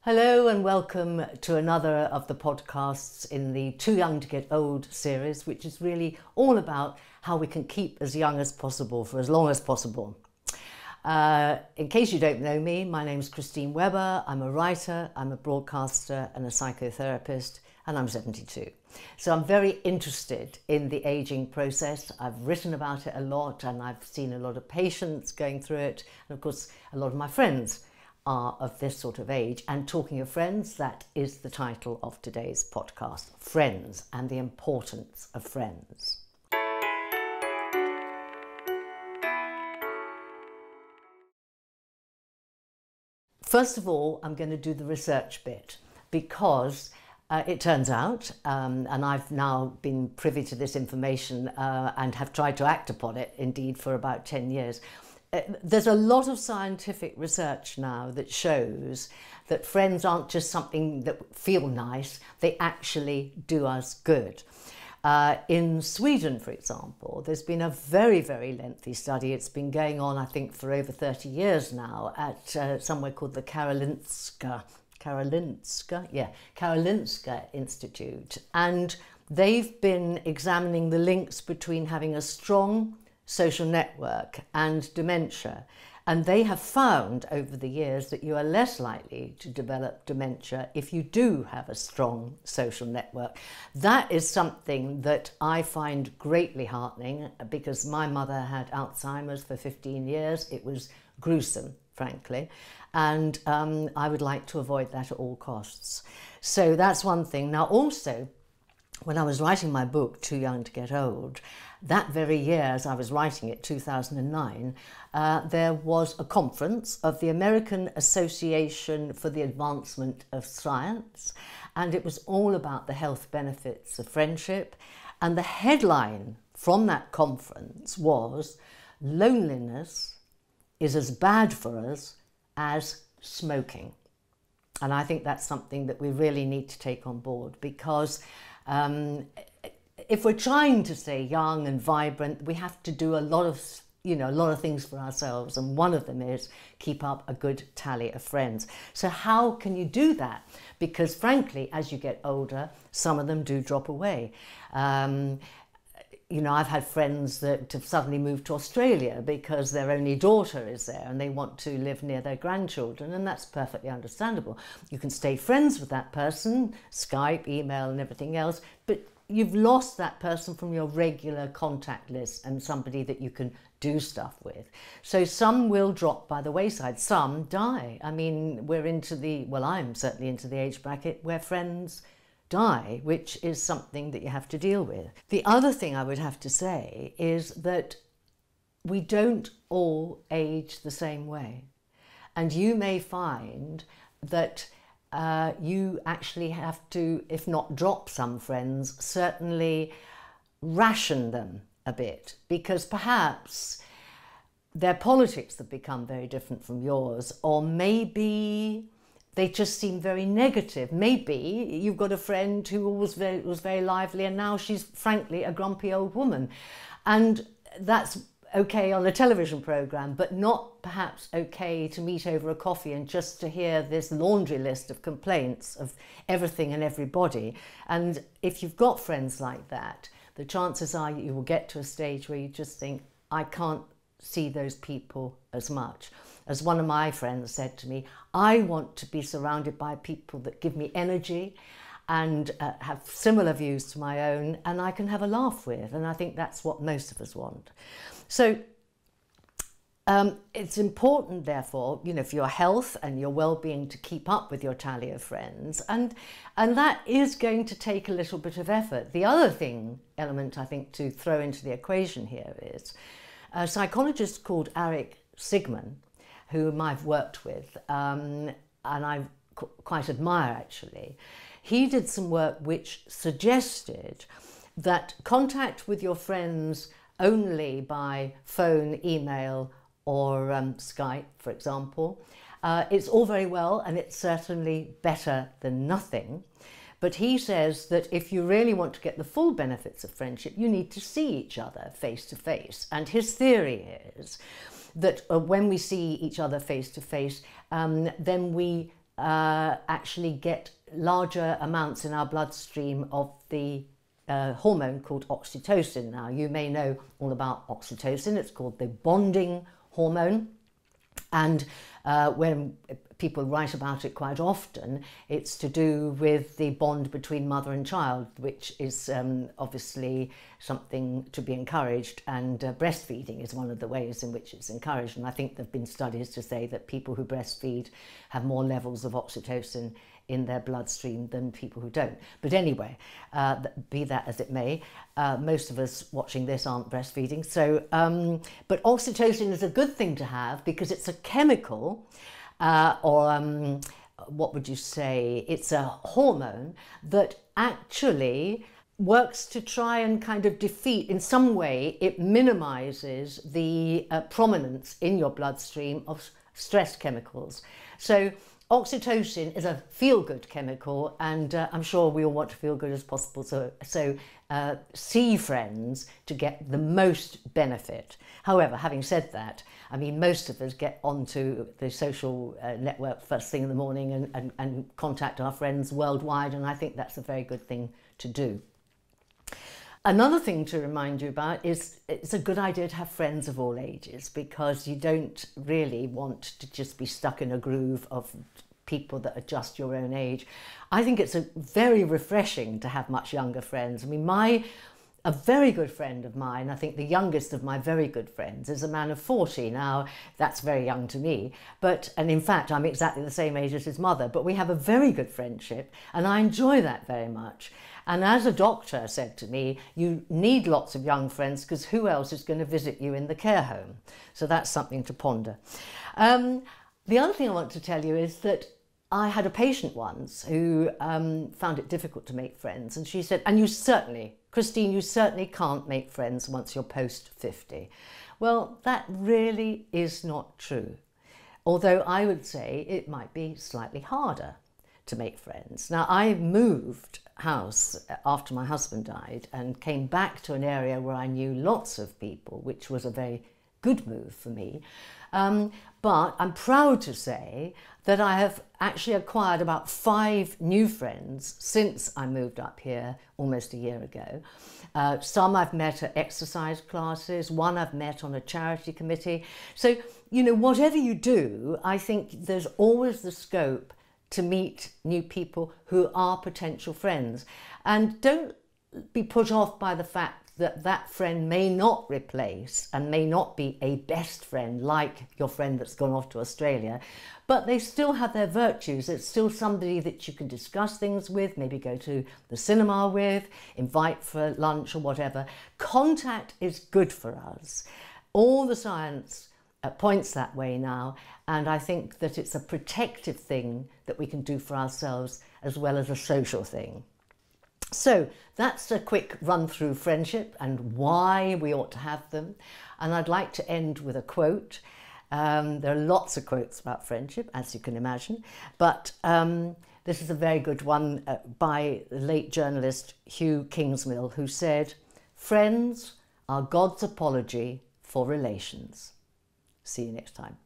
Hello and welcome to another of the podcasts in the Too Young to Get Old series, which is really all about how we can keep as young as possible for as long as possible. In case you don't know me, my name's Christine Webber. I'm a writer, I'm a broadcaster and a psychotherapist, and I'm 72. So I'm very interested in the aging process. I've written about it a lot and I've seen a lot of patients going through it. And of course, a lot of my friends are of this sort of age. And talking of friends, that is the title of today's podcast, Friends and the Importance of Friends. First of all, I'm going to do the research bit because it turns out, and I've now been privy to this information and have tried to act upon it indeed for about 10 years, there's a lot of scientific research now that shows that friends aren't just something that feel nice, they actually do us good. In Sweden, for example, there's been a very, very lengthy study. It's been going on, I think, for over 30 years now at somewhere called the Karolinska Institute. And they've been examining the links between having a strong social network and dementia. And they have found over the years that you are less likely to develop dementia if you do have a strong social network. That is something that I find greatly heartening because my mother had Alzheimer's for 15 years. It was gruesome, frankly. And I would like to avoid that at all costs. So that's one thing. Now also, when I was writing my book, Too Young to Get Old, that very year as I was writing it, 2009, there was a conference of the American Association for the Advancement of Science, and it was all about the health benefits of friendship. And the headline from that conference was, "Loneliness is as bad for us as smoking." And I think that's something that we really need to take on board because if we're trying to stay young and vibrant, we have to do a lot of things for ourselves. And one of them is keep up a good tally of friends. So how can you do that? Because frankly, as you get older, some of them do drop away. I've had friends that have suddenly moved to Australia because their only daughter is there and they want to live near their grandchildren, and that's perfectly understandable. You can stay friends with that person, Skype, email and everything else, but you've lost that person from your regular contact list and somebody that you can do stuff with. So some will drop by the wayside, some die. I mean, I'm certainly into the age bracket where friends die, which is something that you have to deal with. The other thing I would have to say is that we don't all age the same way. And you may find that you actually have to, if not drop some friends, certainly ration them a bit, because perhaps their politics have become very different from yours, or maybe they just seem very negative. Maybe you've got a friend who was very lively and now she's frankly a grumpy old woman. And that's okay on a television programme, but not perhaps okay to meet over a coffee and just to hear this laundry list of complaints of everything and everybody. And if you've got friends like that, the chances are you will get to a stage where you just think, I can't see those people as much. As one of my friends said to me, I want to be surrounded by people that give me energy and have similar views to my own and I can have a laugh with. And I think that's what most of us want. So it's important, therefore, for your health and your well-being to keep up with your tally of friends. And that is going to take a little bit of effort. The other element I think to throw into the equation here is a psychologist called Eric Sigman, whom I've worked with and I quite admire actually. He did some work which suggested that contact with your friends only by phone, email or Skype, for example, it's all very well and it's certainly better than nothing. But he says that if you really want to get the full benefits of friendship, you need to see each other face to face. And his theory is that when we see each other face to face, then we actually get larger amounts in our bloodstream of the hormone called oxytocin. Now, you may know all about oxytocin. It's called the bonding hormone. And when people write about it quite often, it's to do with the bond between mother and child, which is obviously something to be encouraged, and breastfeeding is one of the ways in which it's encouraged. And I think there have been studies to say that people who breastfeed have more levels of oxytocin in their bloodstream than people who don't. But anyway, be that as it may, most of us watching this aren't breastfeeding. So, but oxytocin is a good thing to have because it's a chemical, what would you say? It's a hormone that actually works to try and kind of defeat, in some way, it minimizes the prominence in your bloodstream of stress chemicals. So oxytocin is a feel-good chemical, and I'm sure we all want to feel good as possible, so see friends to get the most benefit. However, having said that, I mean, most of us get onto the social network first thing in the morning and contact our friends worldwide, and I think that's a very good thing to do. Another thing to remind you about is it's a good idea to have friends of all ages, because you don't really want to just be stuck in a groove of people that are just your own age. I think it's very refreshing to have much younger friends. I mean, a very good friend of mine, I think the youngest of my very good friends, is a man of 40. Now, that's very young to me, and in fact, I'm exactly the same age as his mother, but we have a very good friendship, and I enjoy that very much. And as a doctor said to me, you need lots of young friends because who else is going to visit you in the care home? So that's something to ponder. The other thing I want to tell you is that I had a patient once who found it difficult to make friends, and she said, Christine, you certainly can't make friends once you're post 50. Well, that really is not true. Although I would say it might be slightly harder to make friends. Now, I moved house after my husband died and came back to an area where I knew lots of people, which was a very good move for me. But I'm proud to say that I have actually acquired about 5 new friends since I moved up here almost a year ago. Some I've met at exercise classes, one I've met on a charity committee. So, you know, whatever you do, I think there's always the scope to meet new people who are potential friends. And don't be put off by the fact that that friend may not replace and may not be a best friend like your friend that's gone off to Australia, but they still have their virtues. It's still somebody that you can discuss things with, maybe go to the cinema with, invite for lunch or whatever. Contact is good for us. All the science points that way now, and I think that it's a protective thing that we can do for ourselves as well as a social thing. So that's a quick run through friendship and why we ought to have them. And I'd like to end with a quote. There are lots of quotes about friendship, as you can imagine, but this is a very good one by the late journalist Hugh Kingsmill, who said, "Friends are God's apology for relations." See you next time.